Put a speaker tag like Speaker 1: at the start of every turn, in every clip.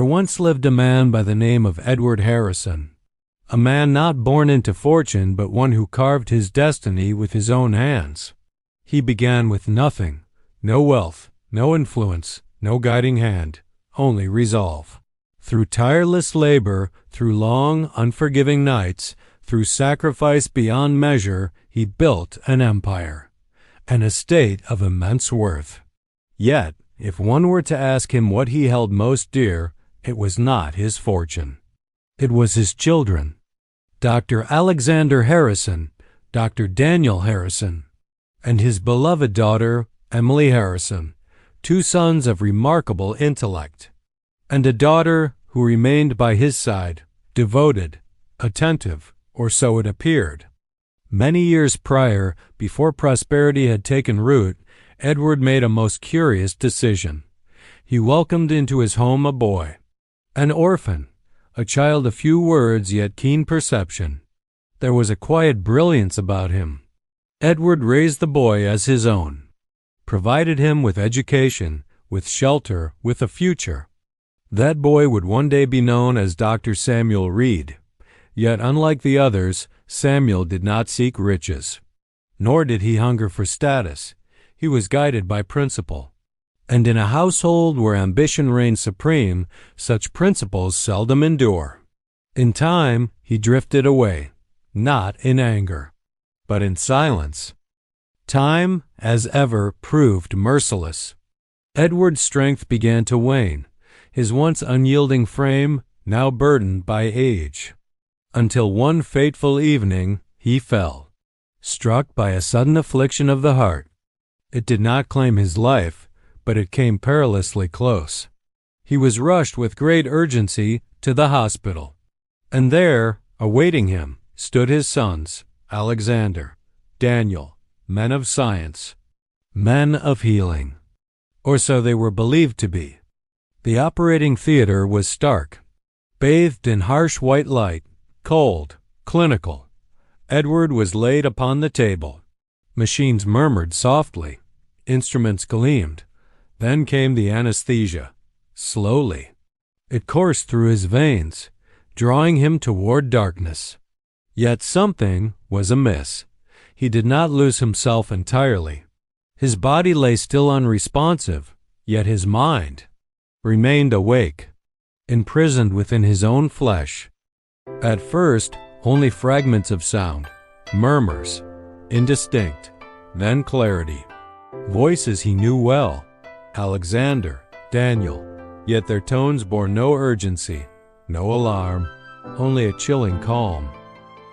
Speaker 1: once lived a man by the name of Edward Harrison, a man not born into fortune, but one who carved his destiny with his own hands. He began with nothing, no wealth, no influence, no guiding hand, only resolve. Through tireless labor, through long, unforgiving nights, through sacrifice beyond measure, he built an empire, an estate of immense worth. Yet, if one were to ask him what he held most dear, it was not his fortune. It was his children. Dr. Alexander Harrison, Dr. Daniel Harrison, and his beloved daughter, Emily Harrison, two sons of remarkable intellect, and a daughter who remained by his side, devoted, attentive, or so it appeared. Many years prior, before prosperity had taken root, Edward made a most curious decision. He welcomed into his home a boy, an orphan, a child of few words yet keen perception. There was a quiet brilliance about him. Edward raised the boy as his own, provided him with education, with shelter, with a future. That boy would one day be known as Dr. Samuel Reed. Yet, unlike the others, Samuel did not seek riches, nor did he hunger for status. He was guided by principle. And in a household where ambition reigns supreme, such principles seldom endure. In time, he drifted away, not in anger, but in silence. Time, as ever, proved merciless. Edward's strength began to wane, his once unyielding frame now burdened by age, until one fateful evening he fell, struck by a sudden affliction of the heart. It did not claim his life, but it came perilously close. He was rushed with great urgency to the hospital, and there, awaiting him, stood his sons, Alexander, Daniel, men of science, men of healing, or so they were believed to be. The operating theater was stark, bathed in harsh white light, cold, clinical. Edward was laid upon the table. Machines murmured softly. Instruments gleamed. Then came the anesthesia, slowly. It coursed through his veins, drawing him toward darkness. Yet something was amiss. He did not lose himself entirely. His body lay still unresponsive, yet his mind remained awake, imprisoned within his own flesh. At first, only fragments of sound, murmurs, indistinct, then clarity. Voices he knew well, Alexander, Daniel, yet their tones bore no urgency, no alarm, only a chilling calm.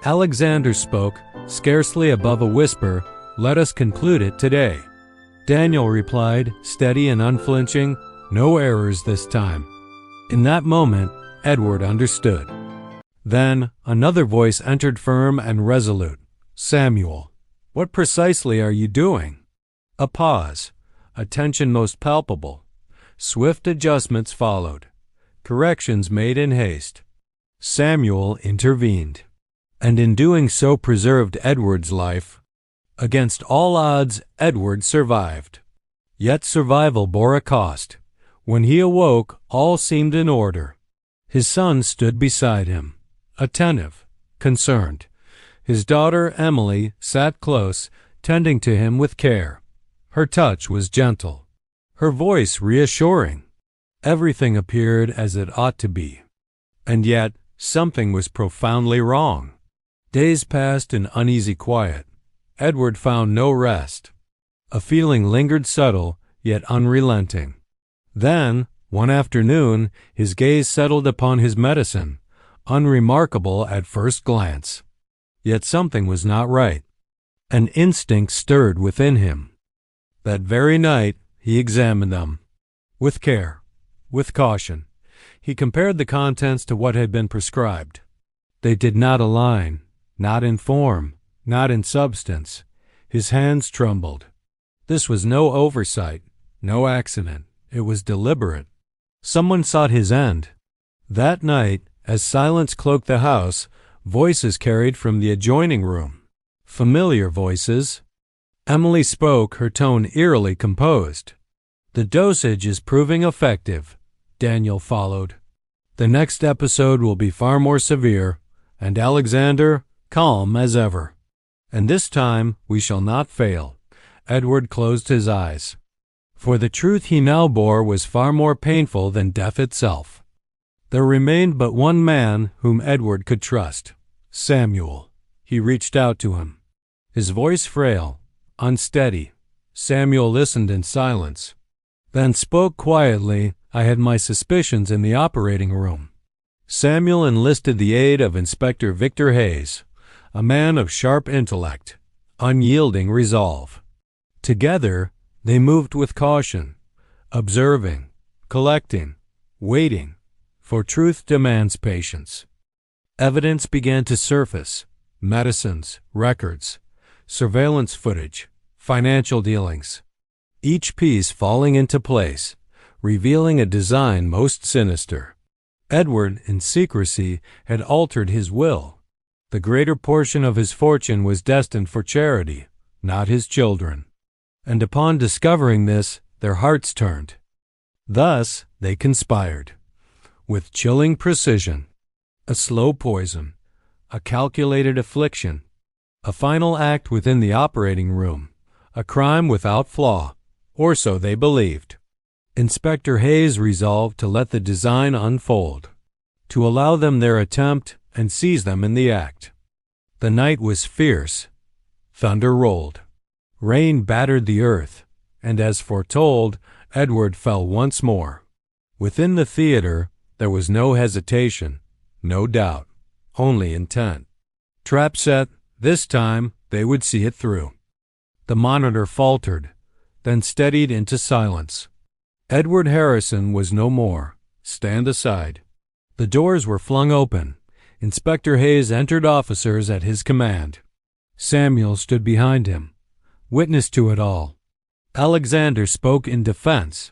Speaker 1: Alexander spoke, scarcely above a whisper, "Let us conclude it today." Daniel replied, steady and unflinching, "No errors this time." In that moment, Edward understood. Then another voice entered firm and resolute. "Samuel, what precisely are you doing?" A pause, a tension most palpable. Swift adjustments followed, corrections made in haste. Samuel intervened, and in doing so preserved Edward's life. Against all odds, Edward survived. Yet survival bore a cost. When he awoke, all seemed in order. His son stood beside him, attentive, concerned. His daughter, Emily, sat close, tending to him with care. Her touch was gentle, her voice reassuring. Everything appeared as it ought to be. And yet, something was profoundly wrong. Days passed in uneasy quiet. Edward found no rest. A feeling lingered subtle, yet unrelenting. Then, one afternoon, his gaze settled upon his medicine, unremarkable at first glance. Yet something was not right. An instinct stirred within him. That very night, he examined them. With care, with caution, he compared the contents to what had been prescribed. They did not align, not in form, not in substance. His hands trembled. This was no oversight, no accident. It was deliberate. Someone sought his end. That night, as silence cloaked the house, voices carried from the adjoining room. Familiar voices. Emily spoke, her tone eerily composed. "The dosage is proving effective," Daniel followed. The next episode will be far more severe, and Alexander calm as ever. And this time we shall not fail. Edward closed his eyes. For the truth he now bore was far more painful than death itself. There remained but one man whom Edward could trust, Samuel. He reached out to him. His voice frail, unsteady. Samuel listened in silence, then spoke quietly. I had my suspicions in the operating room. Samuel enlisted the aid of Inspector Victor Hayes, a man of sharp intellect, unyielding resolve. Together, they moved with caution, observing, collecting, waiting, for truth demands patience. Evidence began to surface: medicines, records, surveillance footage, financial dealings, each piece falling into place, revealing a design most sinister. Edward, in secrecy, had altered his will. The greater portion of his fortune was destined for charity, not his children. And upon discovering this, their hearts turned. Thus they conspired, with chilling precision. A slow poison, a calculated affliction, a final act within the operating room, a crime without flaw, or so they believed. Inspector Hayes resolved to let the design unfold, to allow them their attempt and seize them in the act. The night was fierce. Thunder rolled. Rain battered the earth, and as foretold, Edward fell once more. Within the theater, there was no hesitation, no doubt, only intent. Trap set, this time they would see it through. The monitor faltered, then steadied into silence. Edward Harrison was no more. Stand aside. The doors were flung open. Inspector Hayes entered officers at his command. Samuel stood behind him, witness to it all. Alexander spoke in defense.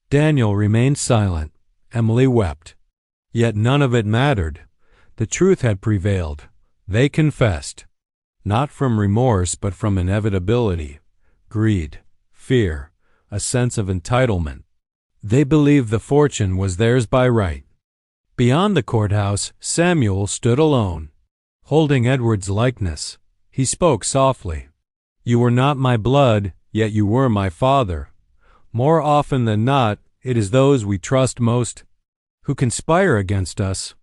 Speaker 1: Daniel remained silent. Emily wept. Yet none of it mattered. The truth had prevailed. They confessed, not from remorse but from inevitability, greed, fear, a sense of entitlement. They believed the fortune was theirs by right. Beyond the courthouse, Samuel stood alone, holding Edward's likeness. He spoke softly. You were not my blood, yet you were my father. More often than not, it is those we trust most who conspire against us.